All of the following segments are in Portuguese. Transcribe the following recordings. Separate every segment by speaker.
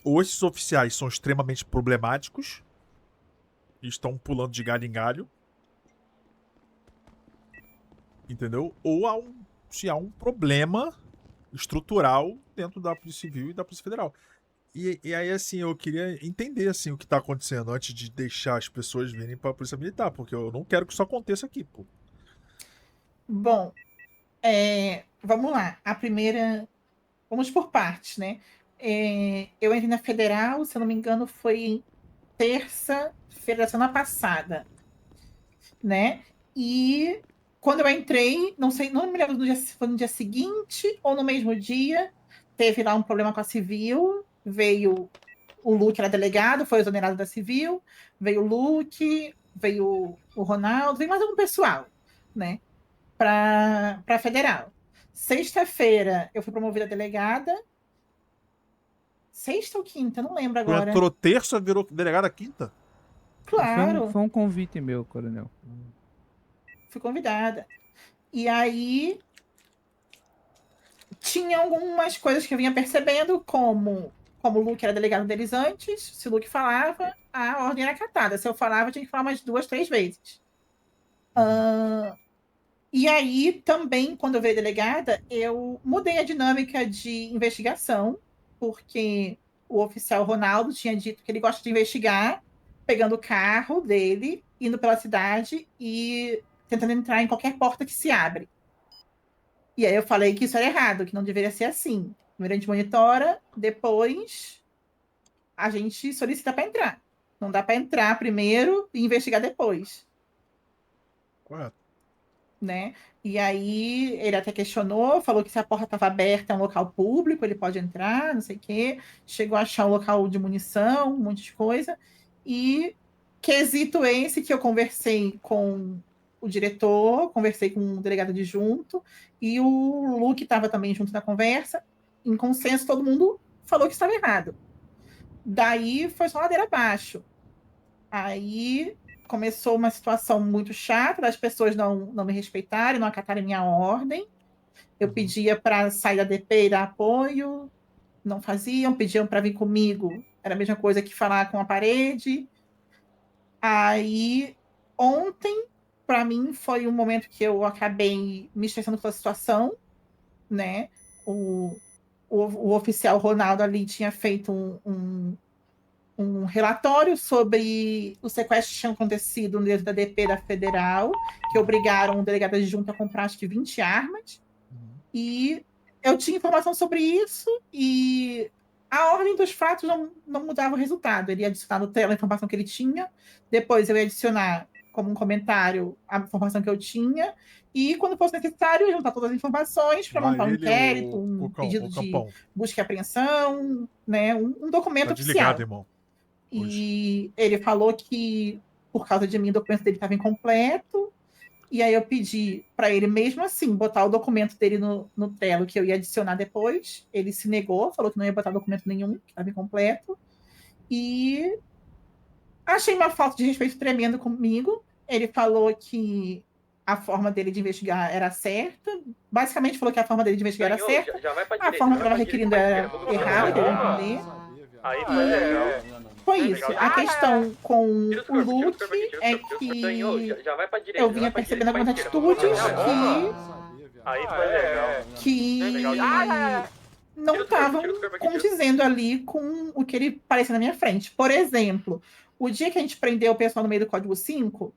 Speaker 1: ou esses oficiais são extremamente problemáticos e estão pulando de galho em galho, entendeu? Ou se há um problema estrutural dentro da Polícia Civil e da Polícia Federal. E aí, assim, eu queria entender, assim, o que tá acontecendo antes de deixar as pessoas virem pra Polícia Militar, porque eu não quero que isso aconteça aqui, pô.
Speaker 2: Bom, vamos lá. A primeira. Vamos por partes, né? Eu entrei na Federal, se eu não me engano, foi terça-feira da semana passada, né? E quando eu entrei, não sei, não me lembro se foi no dia seguinte ou no mesmo dia, teve lá um problema com a Civil, veio o Luke, era delegado, foi exonerado da Civil, veio o Luke, veio o Ronaldo, veio mais algum pessoal, né? Para Federal. Sexta-feira eu fui promovida a delegada. Sexta ou quinta? Não lembro
Speaker 1: Tu
Speaker 2: agora.
Speaker 1: entrou terça, virou delegada quinta?
Speaker 3: Foi um,
Speaker 2: Claro,
Speaker 3: foi um convite meu, coronel.
Speaker 2: fui convidada. E aí tinha algumas coisas que eu vinha percebendo, como o Luke era delegado deles antes, se o Luke falava, a ordem era acatada. Se eu falava, eu tinha que falar umas 2, 3 vezes. E aí, também, quando eu virei delegada, eu mudei a dinâmica de investigação, porque o oficial Ronaldo tinha dito que ele gosta de investigar, pegando o carro dele, indo pela cidade e tentando entrar em qualquer porta que se abre. E aí eu falei que isso era errado, que não deveria ser assim. Primeiro a gente monitora, depois a gente solicita para entrar. Não dá para entrar primeiro e investigar depois.
Speaker 1: Correto.
Speaker 2: Né? E aí ele até questionou, falou que se a porta estava aberta, é um local público, ele pode entrar, não sei o quê. Chegou a achar um local de munição, um monte de coisa. E quesito esse que eu conversei com o diretor, conversei com o delegado adjunto, e o Luke estava também junto na conversa. Em consenso, todo mundo falou que estava errado. Daí foi só ladeira abaixo. Aí começou uma situação muito chata das pessoas não me respeitarem, não acatarem minha ordem. Eu pedia para sair da DP e dar apoio, não faziam, pediam para vir comigo, era a mesma coisa que falar com a parede. Aí ontem, para mim, foi um momento que eu acabei me estressando com a situação, né? O oficial Ronaldo ali tinha feito um relatório sobre o sequestro que tinha acontecido dentro da DP da Federal, que obrigaram o delegado adjunto a comprar acho que 20 armas. E eu tinha informação sobre isso e a ordem dos fatos não mudava o resultado. Ele ia adicionar no tela a informação que ele tinha, depois eu ia adicionar como um comentário a informação que eu tinha, e quando fosse necessário, eu ia juntar todas as informações para
Speaker 1: Vai
Speaker 2: montar um
Speaker 1: ele
Speaker 2: inquérito,
Speaker 1: ou
Speaker 2: um pedido
Speaker 1: o
Speaker 2: de
Speaker 1: Campão?
Speaker 2: busca e apreensão, né, um
Speaker 1: Tá
Speaker 2: documento
Speaker 1: desligado,
Speaker 2: oficial.
Speaker 1: irmão. Hoje.
Speaker 2: E ele falou que, por causa de mim, o documento dele estava incompleto. E aí eu pedi para ele, mesmo assim, botar o documento dele no Trello, que eu ia adicionar depois. Ele se negou, falou que não ia botar documento nenhum, que estava incompleto. E achei uma falta de respeito tremendo comigo. Ele falou que a forma dele de investigar era certa. Basicamente falou que a forma dele de investigar era
Speaker 4: Ganhou,
Speaker 2: certa.
Speaker 4: já vai pra
Speaker 2: A
Speaker 4: direita,
Speaker 2: forma
Speaker 4: já
Speaker 2: que eu
Speaker 4: vai
Speaker 2: estava
Speaker 4: pra direita,
Speaker 2: requerindo
Speaker 4: pra
Speaker 2: era
Speaker 4: esquerda.
Speaker 2: errada, ele
Speaker 4: Boa!
Speaker 2: entender.
Speaker 4: Aí foi legal.
Speaker 2: Foi
Speaker 4: Legal.
Speaker 2: isso. A questão com
Speaker 4: Tira os
Speaker 2: o
Speaker 4: corpos, tira os
Speaker 2: Luke
Speaker 4: corpos aqui, tira os
Speaker 2: é
Speaker 4: corpos. Ganhou,
Speaker 2: que
Speaker 4: já vai pra direita,
Speaker 2: eu
Speaker 4: já vai
Speaker 2: vinha
Speaker 4: pra direita,
Speaker 2: percebendo
Speaker 4: pra
Speaker 2: algumas
Speaker 4: esquerda.
Speaker 2: atitudes
Speaker 4: Aí foi legal.
Speaker 2: que não
Speaker 4: Tira os corpos
Speaker 2: estavam
Speaker 4: aqui, tira.
Speaker 2: condizendo ali com o que ele parecia na minha frente. Por exemplo, o dia que a gente prendeu o pessoal no meio do Código 5,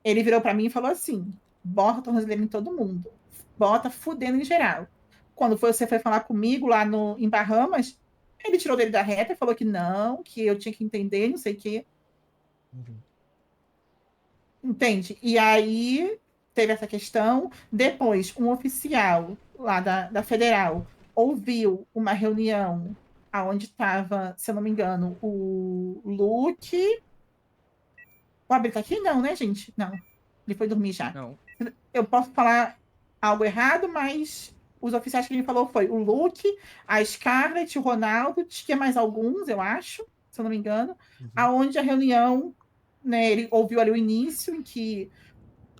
Speaker 2: ele virou para mim e falou assim: bota tornozeleira em todo mundo, bota fudendo em geral. Quando você foi falar comigo lá em Bahamas, ele tirou dele da reta e falou que não, que eu tinha que entender, não sei o quê. Entende? E aí teve essa questão. Depois, um oficial lá da Federal ouviu uma reunião onde estava, se eu não me engano, o Luke. O Abel tá aqui? Não, né, gente? Não. Ele foi dormir já.
Speaker 3: Não.
Speaker 2: Eu posso falar algo errado, mas os oficiais que ele falou foi o Luke, a Scarlett, o Ronaldo, tinha mais alguns, eu acho, se eu não me engano, aonde a reunião, né, ele ouviu ali o início, em que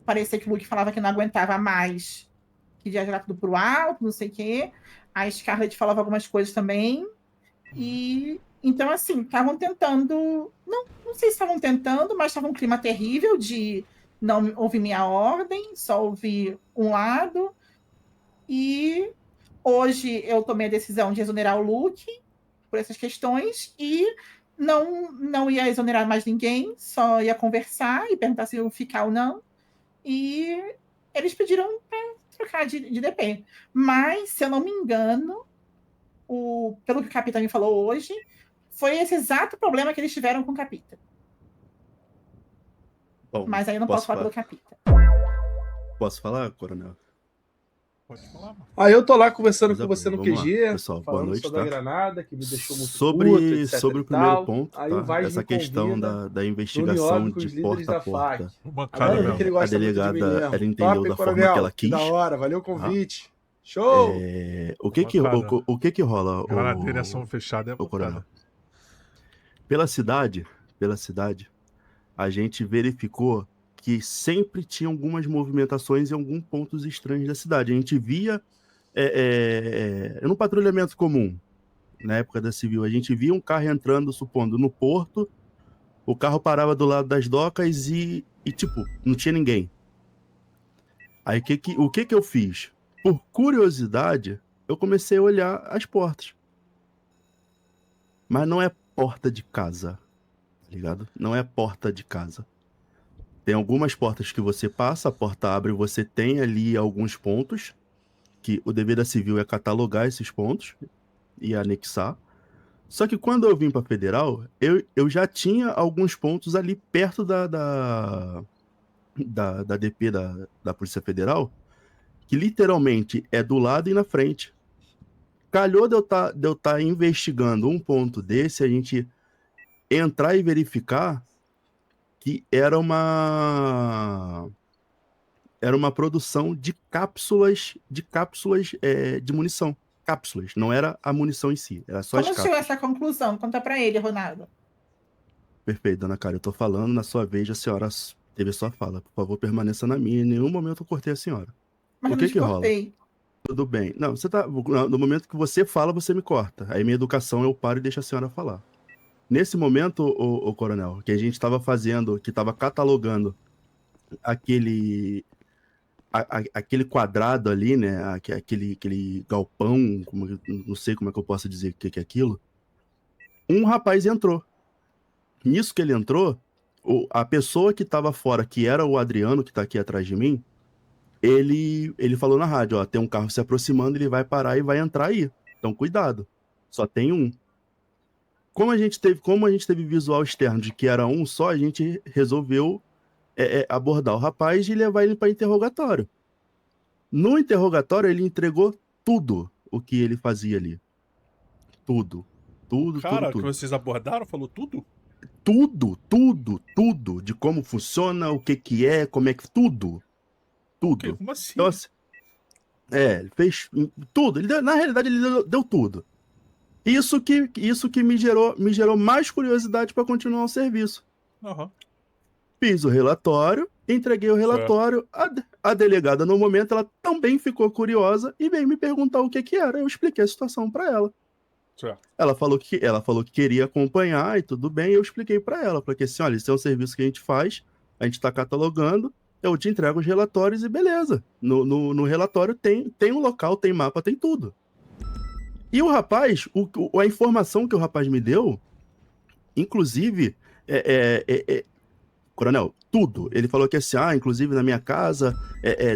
Speaker 2: parecia que o Luke falava que não aguentava mais, que ia jogar tudo pro alto, não sei o quê. A Scarlett falava algumas coisas também. E Então, assim, estavam tentando, não sei se estavam tentando, mas estava um clima terrível de não ouvir minha ordem, só ouvir um lado. E hoje eu tomei a decisão de exonerar o Luke por essas questões e não ia exonerar mais ninguém, só ia conversar e perguntar se eu ficar ou não. E eles pediram para trocar de DP. Mas, se eu não me engano, pelo que o Capita me falou hoje, foi esse exato problema que eles tiveram com o Capita.
Speaker 5: Bom,
Speaker 2: Mas aí eu não posso falar pelo Capita.
Speaker 5: Posso falar, coronel?
Speaker 1: Pode falar, mano.
Speaker 6: Aí eu tô lá conversando
Speaker 5: Coisa
Speaker 6: com você
Speaker 5: boa,
Speaker 6: no
Speaker 5: vamos lá.
Speaker 6: QG,
Speaker 5: Pessoal, boa
Speaker 6: falando
Speaker 5: noite,
Speaker 6: sobre
Speaker 5: tá?
Speaker 6: a granada, que me deixou muito puto,
Speaker 5: Sobre
Speaker 6: etc
Speaker 5: o
Speaker 6: e
Speaker 5: primeiro
Speaker 6: tal.
Speaker 5: ponto,
Speaker 6: Aí o
Speaker 5: tá?
Speaker 6: Vaz
Speaker 5: Essa
Speaker 6: me
Speaker 5: questão
Speaker 6: convida
Speaker 5: da
Speaker 6: reunião
Speaker 5: investigação
Speaker 6: com os
Speaker 5: de
Speaker 6: líderes
Speaker 5: porta a
Speaker 6: da FAC.
Speaker 5: porta.
Speaker 1: Bancada
Speaker 6: Agora que ele
Speaker 1: mesmo.
Speaker 5: A
Speaker 6: gosta muito de mim
Speaker 5: delegada,
Speaker 6: mesmo.
Speaker 5: ela entendeu
Speaker 6: Top,
Speaker 5: da forma
Speaker 6: coronel,
Speaker 5: que ela
Speaker 6: que da
Speaker 5: quis.
Speaker 6: hora, valeu o convite. Show!
Speaker 5: O que que rola,
Speaker 1: Granadeira em ação fechada é
Speaker 5: o coronel?
Speaker 1: bancada.
Speaker 5: Pela cidade, a gente verificou que sempre tinha algumas movimentações em alguns pontos estranhos da cidade. A gente via, no patrulhamento comum, na época da civil, a gente via um carro entrando, supondo, no porto, o carro parava do lado das docas e tipo, não tinha ninguém. Aí o que eu fiz? Por curiosidade, eu comecei a olhar as portas. Mas não é porta de casa, tá ligado? Não é porta de casa. Tem algumas portas que você passa, a porta abre e você tem ali alguns pontos, que o dever da civil é catalogar esses pontos e anexar. Só que quando eu vim para federal, eu já tinha alguns pontos ali perto da DP da Polícia Federal, que literalmente é do lado e na frente. Calhou de eu tá investigando um ponto desse, a gente entrar e verificar que era uma produção de cápsulas de munição. Cápsulas, não era a munição em si, era só as
Speaker 2: Como chegou a
Speaker 5: cápsulas.
Speaker 2: essa conclusão? Conta pra ele, Ronaldo.
Speaker 5: Perfeito, dona Cara, eu tô falando, na sua vez a senhora teve sua fala. Por favor, permaneça na minha, em nenhum momento eu cortei a senhora.
Speaker 2: Mas
Speaker 5: O
Speaker 2: eu
Speaker 5: que
Speaker 2: não te
Speaker 5: que rola?
Speaker 2: cortei.
Speaker 5: Tudo bem. Não, no momento que você fala, você me corta. Aí minha educação eu paro e deixo a senhora falar. Nesse momento, o coronel, que a gente estava fazendo, que estava catalogando aquele quadrado ali, né? Aquele galpão, não sei como é que eu posso dizer o que é aquilo. Um rapaz entrou. Nisso que ele entrou, a pessoa que estava fora, que era o Adriano, que está aqui atrás de mim, ele falou na rádio, ó, tem um carro se aproximando, ele vai parar e vai entrar aí. Então, cuidado. Só tem um. Como a gente teve visual externo de que era um só, a gente resolveu abordar o rapaz e levar ele para interrogatório. No interrogatório, ele entregou tudo o que ele fazia ali. Tudo.
Speaker 1: Cara, que
Speaker 5: Tudo.
Speaker 1: vocês abordaram, falou tudo?
Speaker 5: Tudo. De como funciona, o que é, como é que... Tudo.
Speaker 1: Como assim?
Speaker 5: Então, assim, ele fez tudo. Na realidade, ele deu tudo. Isso que me gerou mais curiosidade para continuar o serviço.
Speaker 1: Uhum.
Speaker 5: Fiz o relatório, entreguei o relatório. A delegada, no momento, ela também ficou curiosa e veio me perguntar o que era. Eu expliquei a situação para ela.
Speaker 1: Certo.
Speaker 5: Ela falou que queria acompanhar e tudo bem. Eu expliquei para ela, porque assim, olha, isso é um serviço que a gente faz, a gente está catalogando, eu te entrego os relatórios e beleza. No relatório tem um local, tem mapa, tem tudo. E o rapaz, a informação que o rapaz me deu, inclusive, coronel, tudo. Ele falou que assim, inclusive na minha casa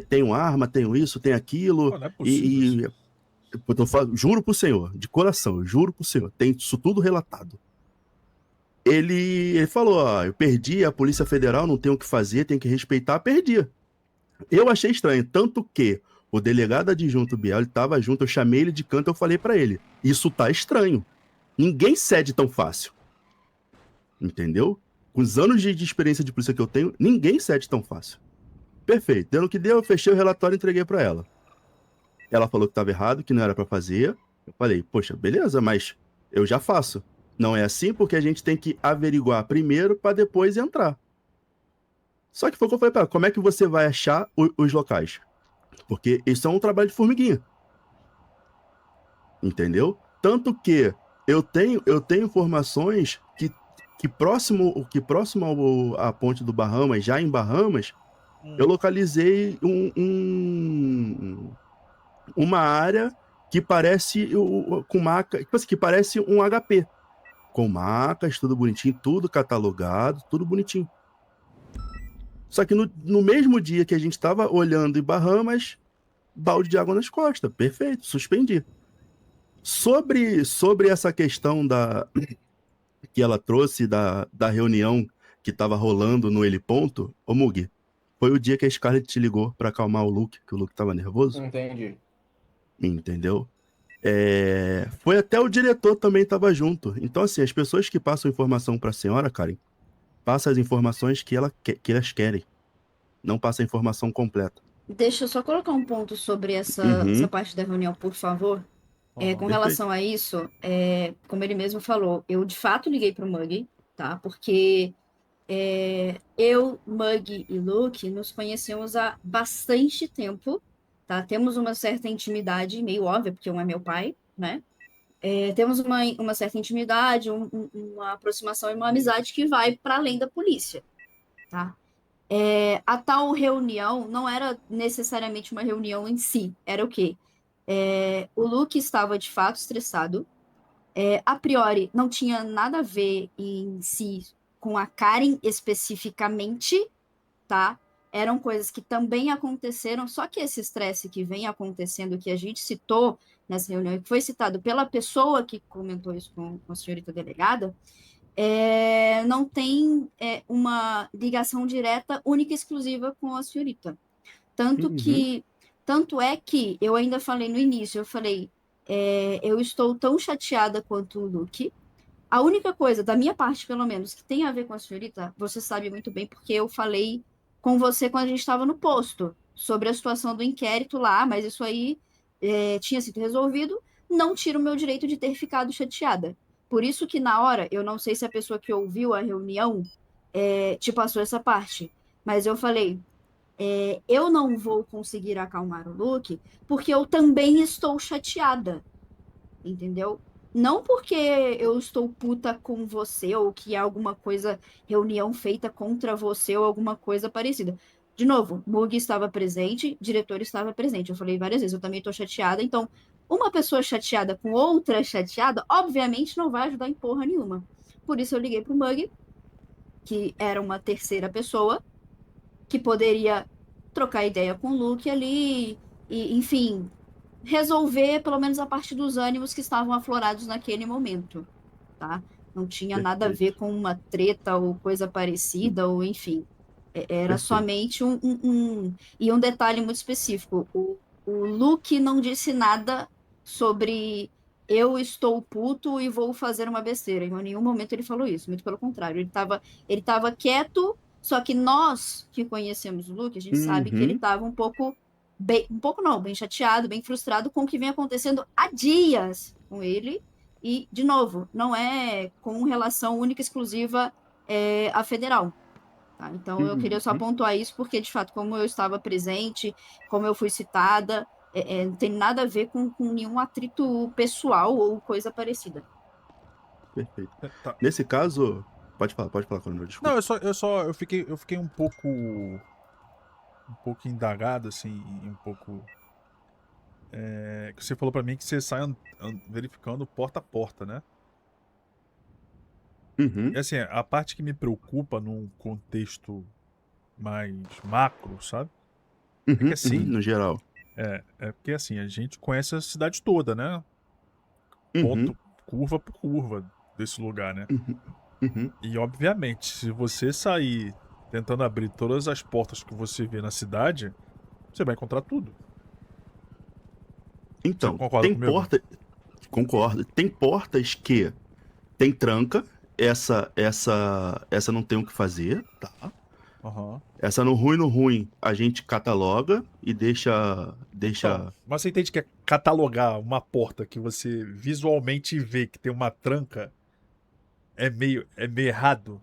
Speaker 5: tenho arma, tenho isso, tenho aquilo.
Speaker 1: Não é possível.
Speaker 5: Juro pro senhor, de coração, eu juro pro senhor, tem isso tudo relatado. Ele falou, eu perdi, a Polícia Federal não tem o que fazer, tem que respeitar, perdi. Eu achei estranho, tanto que o delegado adjunto Biel, ele tava junto, eu chamei ele de canto, eu falei pra ele, isso tá estranho. Ninguém cede tão fácil. Entendeu? Com os anos de experiência de polícia que eu tenho, ninguém cede tão fácil. Perfeito, deu no que deu, eu fechei o relatório e entreguei pra ela. Ela falou que tava errado, que não era pra fazer. Eu falei, poxa, beleza, mas eu já faço. Não é assim porque a gente tem que averiguar primeiro pra depois entrar. Só que foi o que eu falei pra ela, como é que você vai achar os locais? Porque isso é um trabalho de formiguinha. Entendeu? Tanto que eu tenho informações que próximo à ponte do Bahamas, já em Bahamas, eu localizei uma área que parece com maca, tipo assim, que parece um HP, com macas, tudo bonitinho, tudo catalogado, tudo bonitinho. Só que no mesmo dia que a gente estava olhando em Bahamas, balde de água nas costas, perfeito, suspendi. Sobre essa questão que ela trouxe da reunião que estava rolando no heliponto, ô Mugi, foi o dia que a Scarlett te ligou para acalmar o Luke, que o Luke estava nervoso.
Speaker 6: Entendi.
Speaker 5: Entendeu? Foi até o diretor também estava junto. Então, assim, as pessoas que passam informação para a senhora, Karen, passam as informações que elas querem. Não passa a informação completa.
Speaker 7: Deixa eu só colocar um ponto sobre essa
Speaker 5: Uhum.
Speaker 7: parte da reunião, por favor. Com
Speaker 5: Perfeito.
Speaker 7: relação a isso, como ele mesmo falou, eu de fato liguei para o Mug, tá? Porque eu, Mug e Luke nos conhecemos há bastante tempo, tá? Temos uma certa intimidade, meio óbvia, porque um é meu pai, né? Temos uma certa intimidade, uma aproximação e uma amizade que vai para além da polícia, tá? A tal reunião não era necessariamente uma reunião em si, era o quê? O Luke estava de fato estressado, a priori não tinha nada a ver em si com a Karen especificamente, tá? Eram coisas que também aconteceram, só que esse estresse que vem acontecendo, que a gente citou nessa reunião, que foi citado pela pessoa que comentou isso com a senhorita delegada, não tem uma ligação direta, única e exclusiva com a senhorita. Tanto é que eu ainda falei no início, eu falei, eu estou tão chateada quanto o Luke. A única coisa, da minha parte pelo menos, que tem a ver com a senhorita, você sabe muito bem, porque eu falei com você quando a gente estava no posto, sobre a situação do inquérito lá, mas isso aí tinha sido resolvido, não tira o meu direito de ter ficado chateada. Por isso que na hora, eu não sei se a pessoa que ouviu a reunião te passou essa parte, mas eu falei, eu não vou conseguir acalmar o Luke, porque eu também estou chateada, entendeu? Não porque eu estou puta com você, ou que é alguma coisa, reunião feita contra você, ou alguma coisa parecida. De novo, Mug estava presente, diretor estava presente. Eu falei várias vezes, eu também estou chateada. Então, uma pessoa chateada com outra chateada, obviamente não vai ajudar em porra nenhuma. Por isso eu liguei pro Mug, que era uma terceira pessoa, que poderia trocar ideia com o Luke ali, e, enfim, resolver pelo menos a parte dos ânimos que estavam aflorados naquele momento, tá? Não tinha nada a ver com uma treta ou coisa parecida, ou enfim. Era somente E um detalhe muito específico, o Luke não disse nada sobre eu estou puto e vou fazer uma besteira. Em nenhum momento ele falou isso, muito pelo contrário. Ele tava quieto, só que nós que conhecemos o Luke, a gente sabe que ele estava um pouco bem chateado, bem frustrado com o que vem acontecendo há dias com ele. E, de novo, não é com relação única e exclusiva à federal. Tá? Então, eu queria só pontuar isso, porque, de fato, como eu estava presente, como eu fui citada, não tem nada a ver com nenhum atrito pessoal ou coisa parecida.
Speaker 5: Perfeito.
Speaker 1: Tá.
Speaker 5: Nesse caso, pode falar, Coronel, desculpa.
Speaker 1: Não, eu fiquei um pouco indagado, assim, um pouco... que você falou pra mim que você sai verificando porta a porta, né?
Speaker 5: Uhum.
Speaker 1: E assim, a parte que me preocupa num contexto mais macro, sabe? que assim-
Speaker 5: no geral.
Speaker 1: É porque assim, a gente conhece a cidade toda, né?
Speaker 5: Uhum.
Speaker 1: Ponto, curva por curva desse lugar, né?
Speaker 5: Uhum.
Speaker 1: E obviamente, se você sair tentando abrir todas as portas que você vê na cidade, você vai encontrar tudo.
Speaker 5: Então,
Speaker 1: Você concorda
Speaker 5: tem
Speaker 1: comigo?
Speaker 5: porta. Concordo. Tem portas que tem tranca. Essa não tem o que fazer, tá?
Speaker 1: Aham.
Speaker 5: Essa no ruim, a gente cataloga e deixa.
Speaker 1: Então, mas você entende que é catalogar uma porta que você visualmente vê que tem uma tranca é meio errado?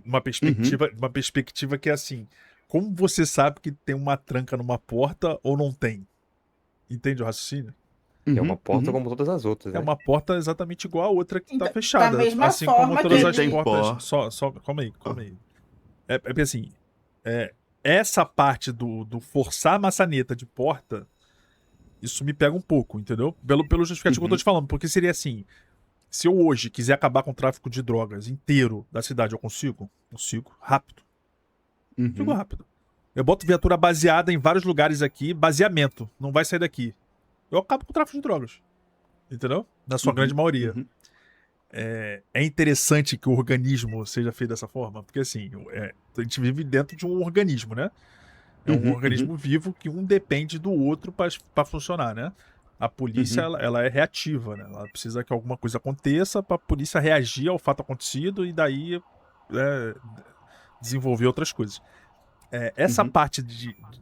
Speaker 1: Uma perspectiva que é assim, como você sabe que tem uma tranca numa porta ou não tem? Entende o raciocínio?
Speaker 8: É uma porta
Speaker 5: uhum.
Speaker 8: como todas as outras,
Speaker 1: É
Speaker 8: né?
Speaker 1: uma porta exatamente igual a outra que tá
Speaker 2: Então,
Speaker 1: fechada.
Speaker 2: da mesma
Speaker 1: Assim
Speaker 2: forma
Speaker 1: como todas
Speaker 2: que
Speaker 1: as
Speaker 2: ele-
Speaker 1: portas. Calma aí. É porque assim, essa parte do forçar a maçaneta de porta, isso me pega um pouco, entendeu? Pelo justificativo que eu tô te falando. Porque seria assim: se eu hoje quiser acabar com o tráfico de drogas inteiro da cidade, eu consigo? Consigo. Rápido. Consigo
Speaker 5: Uhum.
Speaker 1: rápido. Eu boto viatura baseada em vários lugares aqui, baseamento. Não vai sair daqui. Eu acabo com o tráfico de drogas. Entendeu? Na sua grande maioria.
Speaker 5: Uhum.
Speaker 1: É interessante que o organismo seja feito dessa forma, porque assim, a gente vive dentro de um organismo, né? É um
Speaker 5: Uhum,
Speaker 1: organismo vivo que um depende do outro para funcionar, né? A polícia,
Speaker 5: Uhum.
Speaker 1: ela é reativa, né? Ela precisa que alguma coisa aconteça para a polícia reagir ao fato acontecido e daí desenvolver outras coisas. Essa
Speaker 5: Uhum.
Speaker 1: parte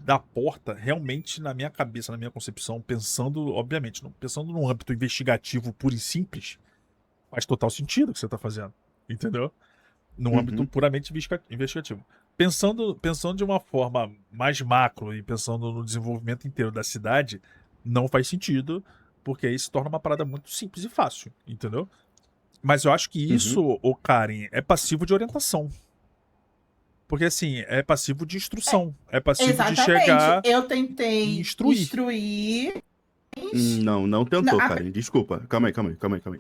Speaker 1: da porta, realmente, na minha cabeça, na minha concepção, pensando, obviamente, pensando num âmbito investigativo puro e simples, faz total sentido o que você tá fazendo. Entendeu? Num âmbito
Speaker 5: Uhum.
Speaker 1: puramente investigativo. Pensando de uma forma mais macro e pensando no desenvolvimento inteiro da cidade, não faz sentido, porque aí se torna uma parada muito simples e fácil, entendeu? Mas eu acho que isso, ô Karen, é passivo de orientação. Porque assim, é passivo de instrução. É passivo de
Speaker 2: Exatamente.
Speaker 1: chegar
Speaker 2: Eu
Speaker 1: e
Speaker 2: tentei
Speaker 1: instruir.
Speaker 2: instruir.
Speaker 5: Não tentou,
Speaker 2: Não,
Speaker 5: Karen. Desculpa. Calma aí.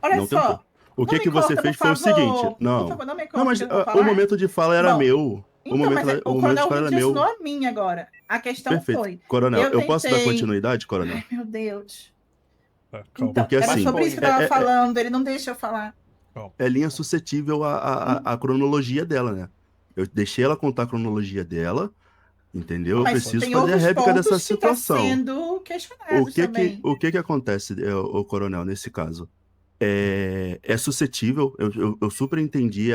Speaker 2: Olha
Speaker 5: Não
Speaker 2: só,
Speaker 5: tentou. O
Speaker 2: não
Speaker 5: que
Speaker 2: me
Speaker 5: que você
Speaker 2: corta,
Speaker 5: fez
Speaker 2: por
Speaker 5: foi o seguinte.
Speaker 2: favor. Por
Speaker 5: Não.
Speaker 2: favor, não me
Speaker 5: Não,
Speaker 2: corta,
Speaker 5: mas
Speaker 2: que eu vou
Speaker 5: o
Speaker 2: falar.
Speaker 5: momento de fala era
Speaker 2: Bom,
Speaker 5: meu.
Speaker 2: Então, mas
Speaker 5: O
Speaker 2: o
Speaker 5: momento de
Speaker 2: coronel
Speaker 5: fala
Speaker 2: me
Speaker 5: era meu.
Speaker 2: direcionou a mim agora. A questão
Speaker 5: Perfeito.
Speaker 2: foi,
Speaker 5: Coronel, eu
Speaker 2: eu
Speaker 5: posso dar
Speaker 2: tentei...
Speaker 5: continuidade, coronel?
Speaker 2: Ai, meu Deus.
Speaker 1: Calma.
Speaker 2: Então,
Speaker 5: Porque
Speaker 2: era
Speaker 5: assim,
Speaker 2: sobre isso que eu tava falando, ele não deixa eu falar.
Speaker 5: é linha suscetível à cronologia dela, né? Eu deixei ela contar a cronologia dela, entendeu? Eu
Speaker 2: Mas
Speaker 5: preciso
Speaker 2: tem
Speaker 5: fazer a
Speaker 2: outros
Speaker 5: réplica dessa
Speaker 2: pontos que tá
Speaker 5: situação.
Speaker 2: sendo questionados também.
Speaker 5: O que acontece, o coronel, nesse caso? É suscetível, eu super entendi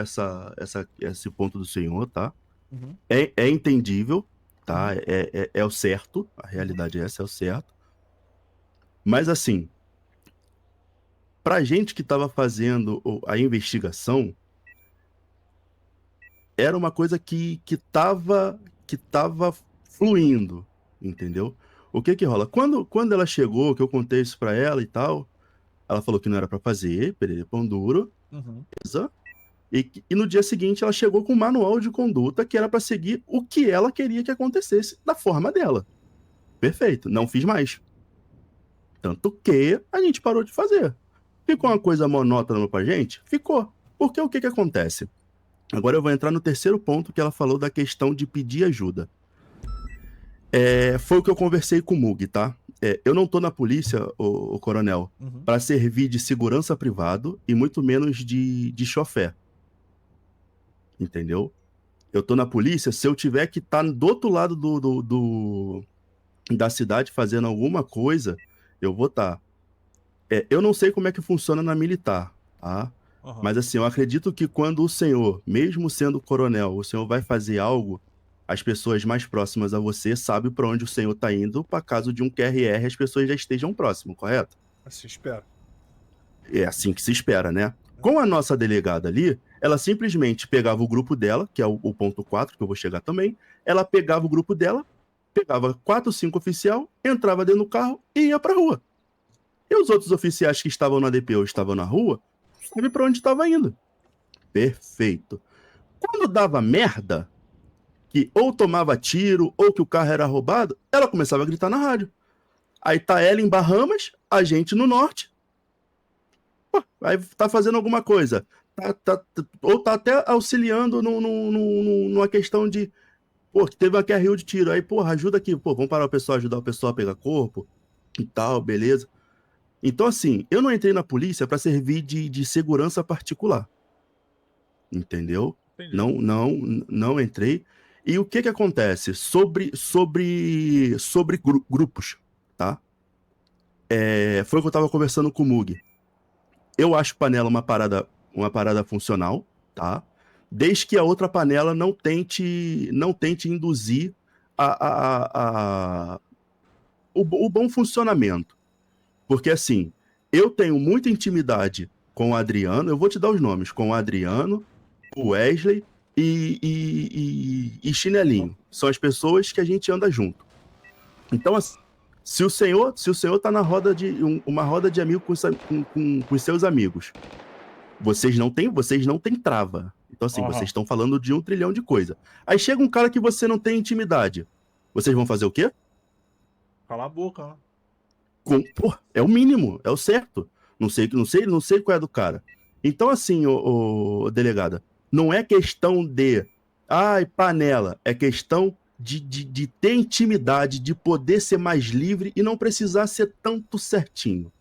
Speaker 5: esse ponto do senhor, tá?
Speaker 1: Uhum.
Speaker 5: É entendível, tá? É o certo, a realidade é essa, é o certo. Mas assim, pra gente que tava fazendo a investigação, era uma coisa que tava fluindo, entendeu? O que rola? Quando ela chegou, que eu contei isso pra ela e tal, ela falou que não era pra fazer, perere pão duro,
Speaker 1: Uhum.
Speaker 5: beleza? E no dia seguinte ela chegou com um manual de conduta que era pra seguir o que ela queria que acontecesse da forma dela. Perfeito, não fiz mais. Tanto que a gente parou de fazer. Ficou uma coisa monótona pra gente? Ficou. Porque o que acontece? Agora eu vou entrar no terceiro ponto que ela falou da questão de pedir ajuda. Foi o que eu conversei com o Mug, tá? Eu não tô na polícia, o coronel,
Speaker 1: Uhum.
Speaker 5: para servir de segurança privado e muito menos de chofé. Entendeu? Eu tô na polícia, se eu tiver que estar do outro lado da cidade fazendo alguma coisa, eu vou estar. Eu não sei como é que funciona na militar, tá?
Speaker 1: Uhum.
Speaker 5: Mas assim, eu acredito que quando o senhor, mesmo sendo coronel, o senhor vai fazer algo, as pessoas mais próximas a você sabem para onde o senhor tá indo, para caso de um QRR as pessoas já estejam próximo, correto?
Speaker 1: Assim espera.
Speaker 5: É assim que se espera, né? Com a nossa delegada ali, ela simplesmente pegava o grupo dela, que é o ponto 4, que eu vou chegar também, ela pegava o grupo dela, pegava 4, 5 oficial, entrava dentro do carro e ia pra rua. E os outros oficiais que estavam na DP ou estavam na rua, sabe pra onde estava indo. Perfeito. Quando dava merda, que ou tomava tiro, ou que o carro era roubado, ela começava a gritar na rádio. Aí tá ela em Bahamas, a gente no norte. Pô, aí tá fazendo alguma coisa. Ou tá até auxiliando numa questão de, pô, que teve uma QRU de tiro. Aí, porra, ajuda aqui. Pô, vamos parar o pessoal, ajudar o pessoal a pegar corpo e tal, beleza. Então, assim, eu não entrei na polícia para servir de segurança particular. Entendeu?
Speaker 1: Entendi.
Speaker 5: Não entrei. E o que acontece? Sobre grupos, tá? Foi o que eu tava conversando com o Mug. Eu acho panela uma parada funcional, tá? Desde que a outra panela não tente induzir o bom funcionamento. Porque, assim, eu tenho muita intimidade com o Adriano, eu vou te dar os nomes, com o Adriano, o Wesley e Chinelinho. São as pessoas que a gente anda junto. Então, assim, Se o senhor tá na roda de uma roda de amigos com os seus amigos, vocês não têm trava. Então, assim, vocês estão falando de 1 trilhão de coisa. Aí chega um cara que você não tem intimidade. Vocês vão fazer o quê?
Speaker 1: Cala a boca, né?
Speaker 5: Pô, é o mínimo, é o certo. Não sei qual é do cara. Então, assim, ô delegada, não é questão de panela, é questão de ter intimidade, de poder ser mais livre e não precisar ser tanto certinho.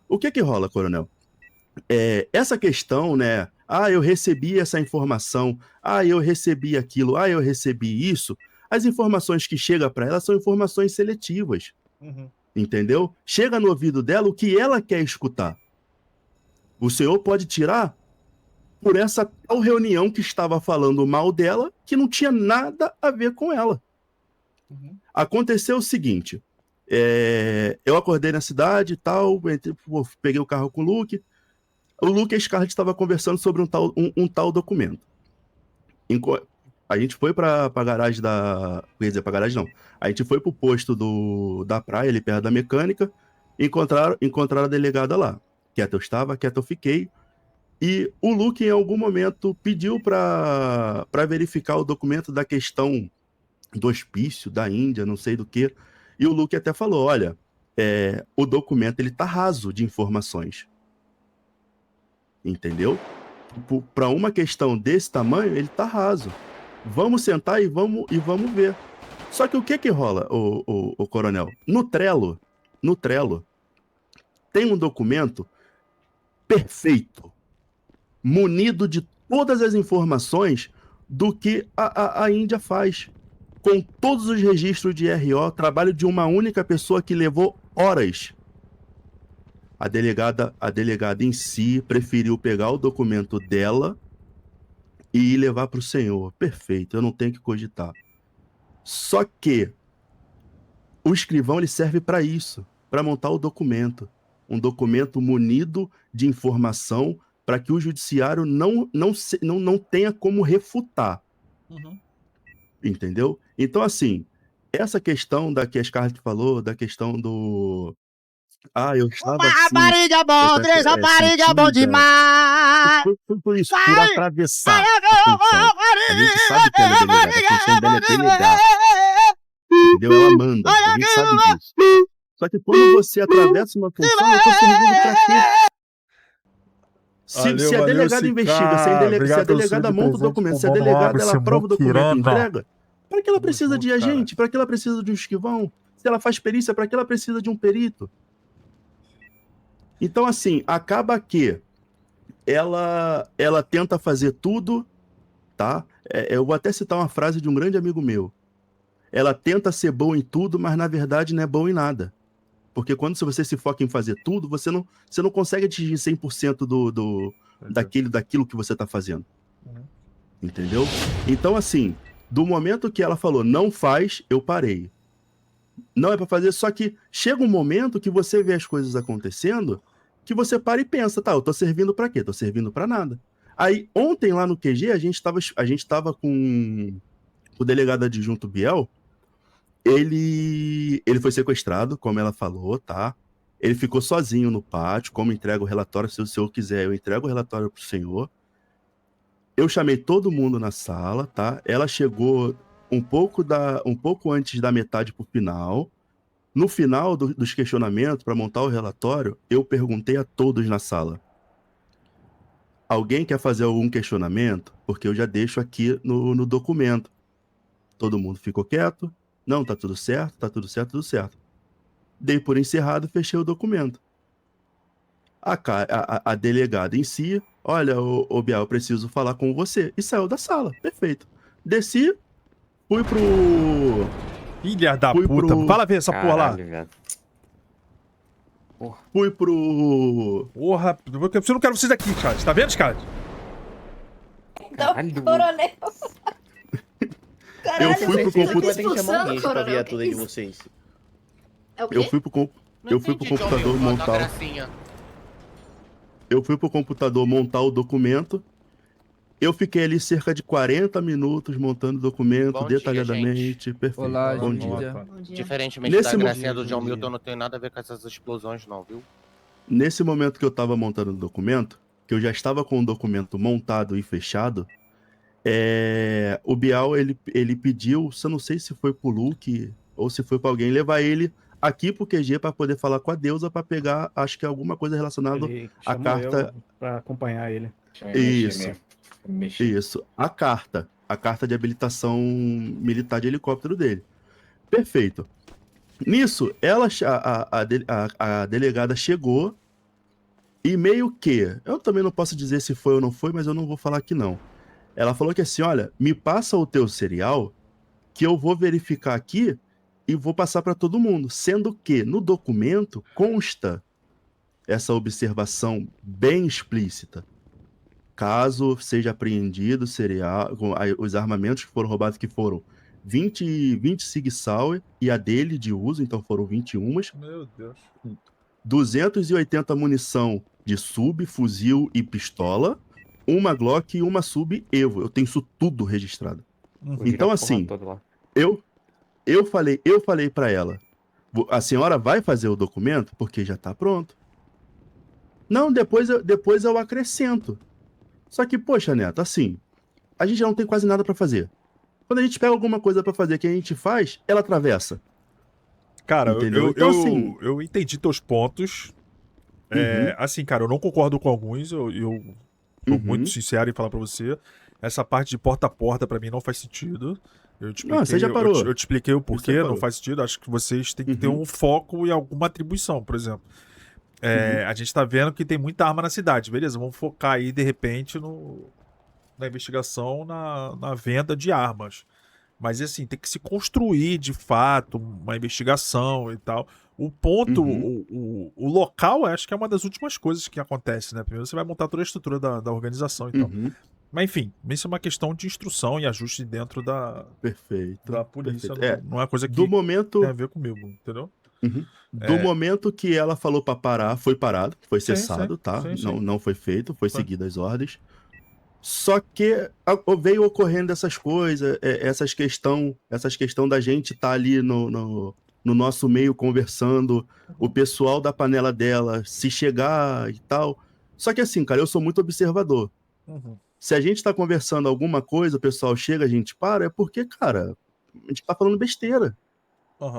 Speaker 5: O que rola, coronel? Essa questão, né? Eu recebi essa informação, eu recebi aquilo, eu recebi isso. As informações que chegam para ela são informações seletivas.
Speaker 1: Uhum.
Speaker 5: Entendeu? Chega no ouvido dela o que ela quer escutar. O senhor pode tirar por essa tal reunião que estava falando mal dela, que não tinha nada a ver com ela.
Speaker 1: Uhum.
Speaker 5: Aconteceu o seguinte, eu acordei na cidade e tal, peguei o carro com o Luke e a Scarlett estava conversando sobre um tal documento. A gente foi pra garagem quer dizer, pra garagem não. A gente foi pro posto da praia, ali perto da mecânica, e encontraram a delegada lá. Quieto eu estava, quieto eu fiquei. E o Luke, em algum momento, pediu para verificar o documento da questão do hospício, da Índia, não sei do que. E o Luke até falou, olha, o documento ele tá raso de informações. Entendeu? Para uma questão desse tamanho, ele tá raso. Vamos sentar e vamos ver. Só que o que rola, o coronel? No Trello, tem um documento perfeito, munido de todas as informações do que a Índia faz. Com todos os registros de RO, trabalho de uma única pessoa que levou horas. A delegada em si preferiu pegar o documento dela e levar para o senhor. Perfeito, eu não tenho que cogitar. Só que o escrivão ele serve para isso, para montar o documento. Um documento munido de informação para que o judiciário não tenha como refutar.
Speaker 1: Uhum.
Speaker 5: Entendeu? Então, assim, essa questão da que a Scarlett falou, da questão do... eu estava assim...
Speaker 8: Rapariga bom, três rapariga bom demais!
Speaker 5: Foi por isso, por atravessar a função. A gente sabe que ela é delegada, a função dela é delegar. Entendeu? Ela manda, a gente sabe disso. Só que quando você atravessa uma função, eu tô servindo pra quê? Se a delegada investiga, se a delegada monta o documento, se a delegada ela aprova o documento e entrega, para que ela precisa de agente? Para que ela precisa de um escrivão? Se ela faz perícia, para que ela precisa de um perito? Então, assim, acaba que ela tenta fazer tudo, tá? Eu vou até citar uma frase de um grande amigo meu. Ela tenta ser boa em tudo, mas na verdade não é bom em nada. Porque quando você se foca em fazer tudo, você não consegue atingir 100% daquilo que você está fazendo.
Speaker 1: Uhum.
Speaker 5: Entendeu? Então, assim, do momento que ela falou, não faz, eu parei. Não é para fazer, só que chega um momento que você vê as coisas acontecendo, que você para e pensa, tá, eu tô servindo para quê? Tô servindo para nada. Aí, ontem lá no QG, a gente tava com o delegado adjunto Biel. Ele foi sequestrado, como ela falou, tá? Ele ficou sozinho no pátio, como entrega o relatório, se o senhor quiser, eu entrego o relatório pro senhor. Eu chamei todo mundo na sala, tá? Ela chegou um pouco antes da metade pro final. No final dos questionamentos, para montar o relatório, eu perguntei a todos na sala. Alguém quer fazer algum questionamento? Porque eu já deixo aqui no documento. Todo mundo ficou quieto. Não, tá tudo certo, tudo certo. Dei por encerrado, fechei o documento. A delegada em si, olha, ô Biel, eu preciso falar com você. E saiu da sala, perfeito. Desci, fui pro...
Speaker 1: Filha da puta, fala ver essa porra lá.
Speaker 9: Velho.
Speaker 5: Fui pro...
Speaker 1: Porra, eu não quero vocês aqui, cara. Tá vendo, cara?
Speaker 7: Não, coronel. Caralho,
Speaker 5: eu fui pro computador.
Speaker 9: Vai ter que chamar alguém pra ver a tudo de vocês.
Speaker 7: É o quê?
Speaker 5: Eu fui pro computador montar. Eu fui pro computador montar o documento. Eu fiquei ali cerca de 40 minutos montando o documento
Speaker 9: Bom dia,
Speaker 5: detalhadamente. Perfeito.
Speaker 3: Olá,
Speaker 5: Bom
Speaker 3: Lídia.
Speaker 5: dia.
Speaker 7: Bom dia.
Speaker 9: Diferentemente
Speaker 5: Nesse
Speaker 9: da
Speaker 5: mo-
Speaker 9: gracinha do John
Speaker 3: Bom dia.
Speaker 9: Milton, não tem nada a ver com essas explosões, não, viu?
Speaker 5: Nesse momento que eu estava montando o documento, que eu já estava com o documento montado e fechado, o Bial, ele pediu, se eu não sei se foi pro Luke ou se foi para alguém, levar ele aqui pro QG para poder falar com a deusa para pegar, acho que alguma coisa relacionada
Speaker 10: Ele
Speaker 5: à
Speaker 10: chamou
Speaker 5: carta.
Speaker 10: eu pra acompanhar ele.
Speaker 5: Isso, a carta de habilitação militar de helicóptero dele. Perfeito. Nisso, a delegada chegou e meio que, eu também não posso dizer se foi ou não foi, mas eu não vou falar que não. Ela falou que assim, olha, me passa o teu serial que eu vou verificar aqui e vou passar para todo mundo, sendo que no documento consta essa observação bem explícita. Caso seja apreendido os armamentos que foram roubados, que foram 20 Sig Sauer e a dele de uso, então foram 21.
Speaker 1: Meu Deus.
Speaker 5: 280 munição de sub, fuzil e pistola, uma Glock e uma sub Evo. Eu tenho isso tudo registrado. Então assim, eu falei para ela, a senhora vai fazer o documento porque já tá pronto. Não, depois eu acrescento. Só que, poxa, Neto, assim, a gente já não tem quase nada pra fazer. Quando a gente pega alguma coisa pra fazer que a gente faz, ela atravessa.
Speaker 1: Cara,
Speaker 5: Então, assim,
Speaker 1: eu entendi teus pontos. Assim, cara, eu não concordo com alguns. Eu tô muito sincero em falar pra você. Essa parte de porta a porta pra mim não faz sentido. Eu te expliquei,
Speaker 5: você já parou.
Speaker 1: Eu te expliquei o porquê,
Speaker 5: Você
Speaker 1: não
Speaker 5: parou.
Speaker 1: faz sentido. Acho que vocês têm que ter um foco e alguma atribuição, por exemplo. A gente tá vendo que tem muita arma na cidade, beleza? Vamos focar aí, de repente, na investigação, na venda de armas. Mas, assim, tem que se construir, de fato, uma investigação e tal. O ponto, o local, acho que é uma das últimas coisas que acontece, né? Primeiro você vai montar toda a estrutura da organização e tal. Mas, enfim, isso é uma questão de instrução e ajuste dentro da polícia.
Speaker 5: Perfeito.
Speaker 1: Não é uma coisa que
Speaker 5: do momento...
Speaker 1: tem a ver comigo, entendeu?
Speaker 5: Do momento que ela falou pra parar, foi parado, foi cessado, tá?
Speaker 1: Sim.
Speaker 5: Não foi feito, foi seguido as ordens. Só que veio ocorrendo essas coisas, essas questão da gente estar ali no nosso meio conversando, o pessoal da panela dela se chegar e tal. Só que assim, cara, eu sou muito observador. Se a gente tá conversando alguma coisa, o pessoal chega, a gente para, é porque, cara, a gente tá falando besteira.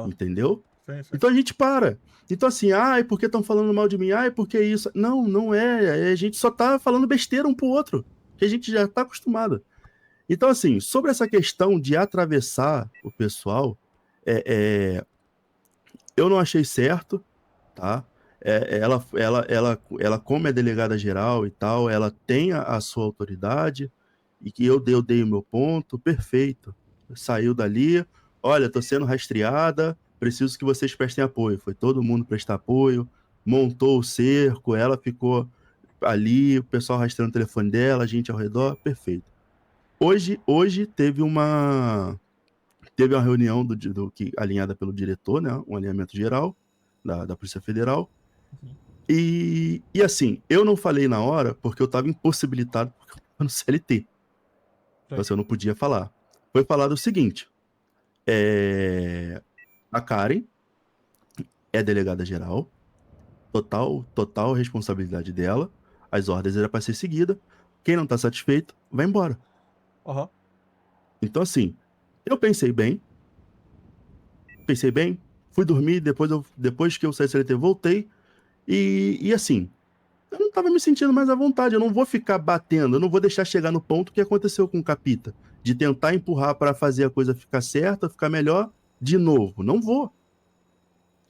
Speaker 5: Entendeu?
Speaker 1: Sim.
Speaker 5: Então a gente para. Então assim, é porque estão falando mal de mim? É porque isso? Não é. A gente só tá falando besteira um pro outro, que a gente já tá acostumado. Então assim, sobre essa questão de atravessar o pessoal, eu não achei certo, tá? Ela como é delegada geral e tal, ela tem a sua autoridade, e que eu dei o meu ponto, perfeito. Saiu dali, olha, tô sendo rastreada, preciso que vocês prestem apoio. Foi todo mundo prestar apoio, montou o cerco, ela ficou ali, o pessoal rastreando o telefone dela, a gente ao redor, perfeito. Hoje teve uma reunião alinhada pelo diretor, né, um alinhamento geral da Polícia Federal, e assim, eu não falei na hora porque eu estava impossibilitado porque eu estava no CLT. Então assim, eu não podia falar. Foi falado o seguinte, a Karen é delegada geral, total responsabilidade dela, as ordens eram para ser seguida, quem não tá satisfeito, vai embora. Então assim, eu pensei bem, fui dormir, depois que eu saí do CLT, voltei, e assim, eu não tava me sentindo mais à vontade, eu não vou ficar batendo, eu não vou deixar chegar no ponto que aconteceu com o Capita, de tentar empurrar para fazer a coisa ficar certa, ficar melhor, de novo, não vou.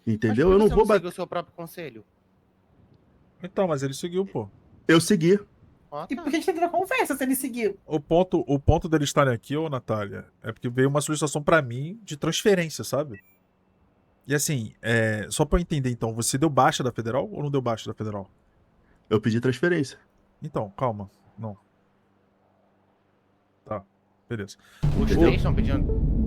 Speaker 5: Entendeu? Eu não vou bater.
Speaker 9: Você seguiu o seu próprio conselho.
Speaker 1: Então, mas ele seguiu, pô.
Speaker 5: Eu segui.
Speaker 2: E por que a gente tá tendo conversa se ele seguiu?
Speaker 1: O ponto dele estarem aqui, ô Natália, é porque veio uma solicitação pra mim de transferência, sabe? E assim, só pra eu entender então, você deu baixa da Federal ou não deu baixa da Federal?
Speaker 5: Eu pedi transferência.
Speaker 1: Então, calma. Não. Tá, beleza.
Speaker 9: Os três estão pedindo.